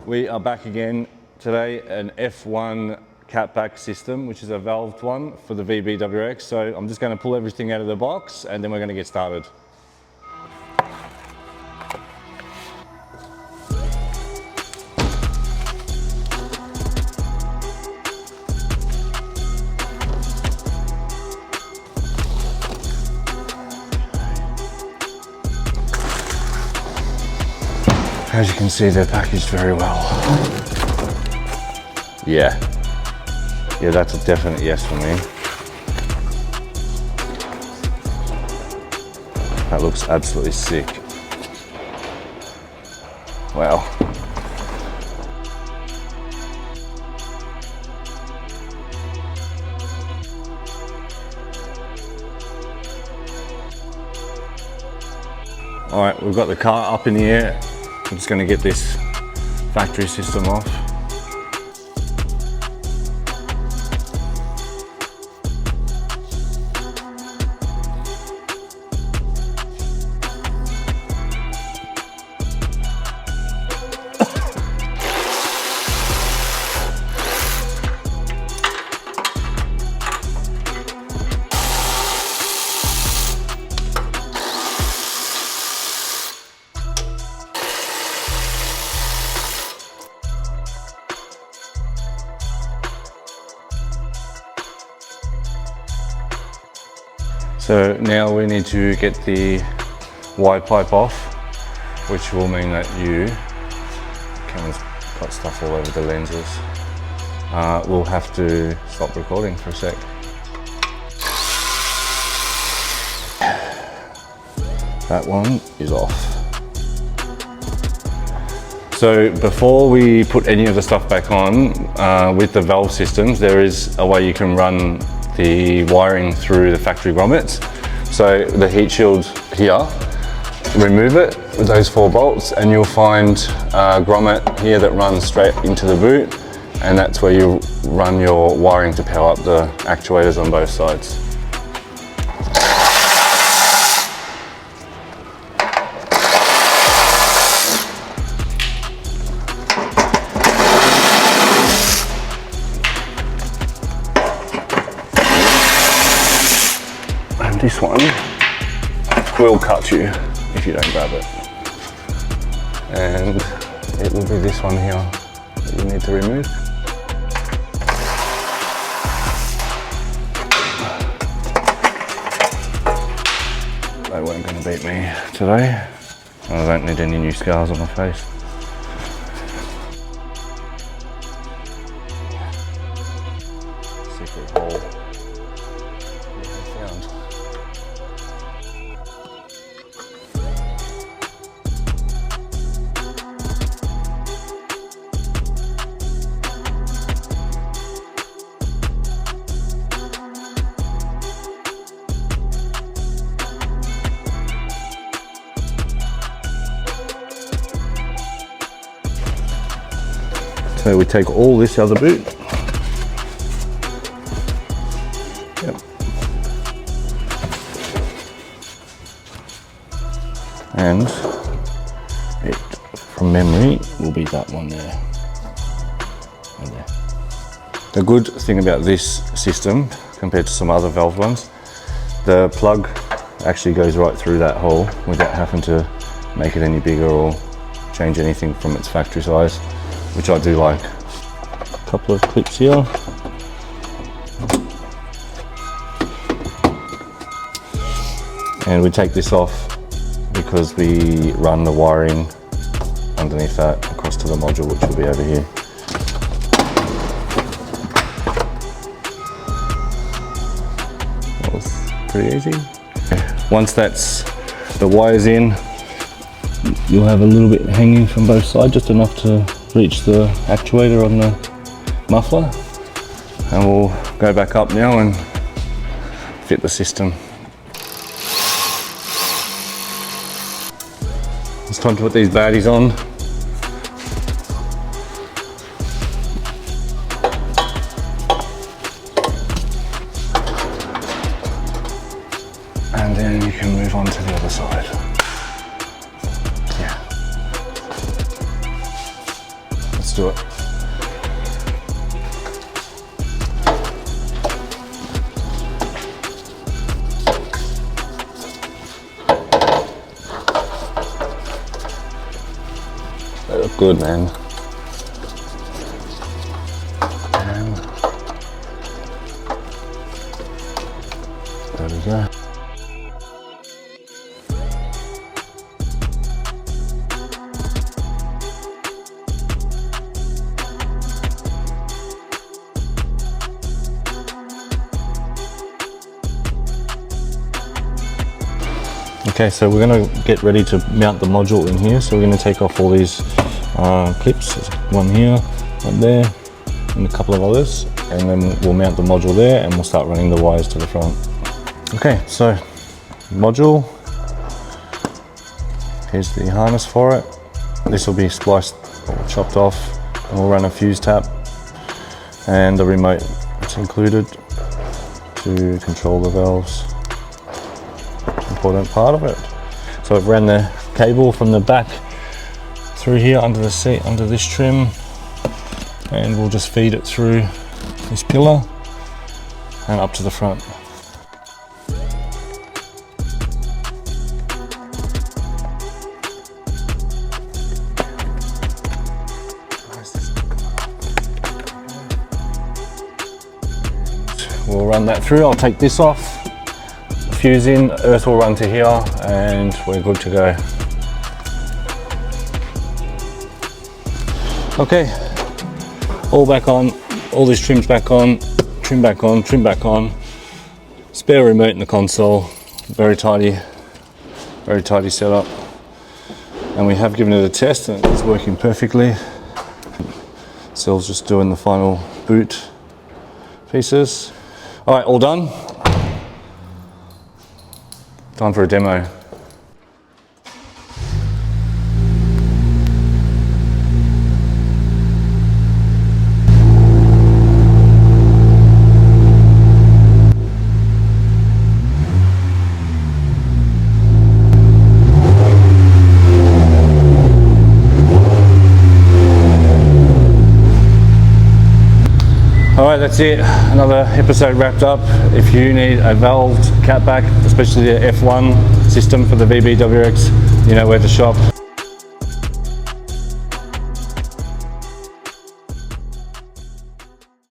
We are back again today, an F1 catback system, which is a valved one for the VB WRX. So I'm just going to pull everything out of the box and then we're going to get started. As you can see, they're packaged very well. Yeah, that's a definite yes for me. That looks absolutely sick. Wow. All right, we've got the car up in the air. I'm just going to get this factory system off. So now we need to get the wide pipe off, which will mean that camera's got stuff all over the lenses. We'll have to stop recording for a sec. That one is off. So before we put any of the stuff back on, with the valve systems, there is a way you can run the wiring through the factory grommets. So the heat shield here, remove it with those 4 bolts and you'll find a grommet here that runs straight into the boot, and that's where you run your wiring to power up the actuators on both sides. This one will cut you if you don't grab it. And it will be this one here that you need to remove. They weren't going to beat me today. I don't need any new scars on my face. Secret hole. So we take all this other boot. Yep. And it, from memory, will be that one there. And there. The good thing about this system, compared to some other valve ones, the plug actually goes right through that hole without having to make it any bigger or change anything from its factory size, which I do like. A couple of clips here. And we take this off because we run the wiring underneath that across to the module, which will be over here. That was pretty easy. Once that's the wires in, you'll have a little bit hanging from both sides, just enough to reach the actuator on the muffler. And we'll go back up now and fit the system. It's time to put these baddies on. And then you can move on to the other side. Yeah. Let's do it. They look good, man. And there we go. Okay, so we're going to get ready to mount the module in here. So we're going to take off all these clips. There's one here, one there, and a couple of others. And then we'll mount the module there and we'll start running the wires to the front. Okay, so module. Here's the harness for it. This will be spliced or chopped off, and we'll run a fuse tap and the remote that's included to control the valves. Important part of it. So I've ran the cable from the back through here under the seat, under this trim, and we'll just feed it through this pillar and up to the front. We'll run that through. I'll take this off. Fuse in, earth will run to here, and we're good to go. Okay, all back on, all these trims back on, trim back on, trim back on. Spare remote in the console, very tidy setup. And we have given it a test and it's working perfectly. Cell's just doing the final boot pieces. All right, all done. Time for a demo. Alright, that's it. Another episode wrapped up. If you need a valved catback, especially the F1 system for the VB WRX, you know where to shop.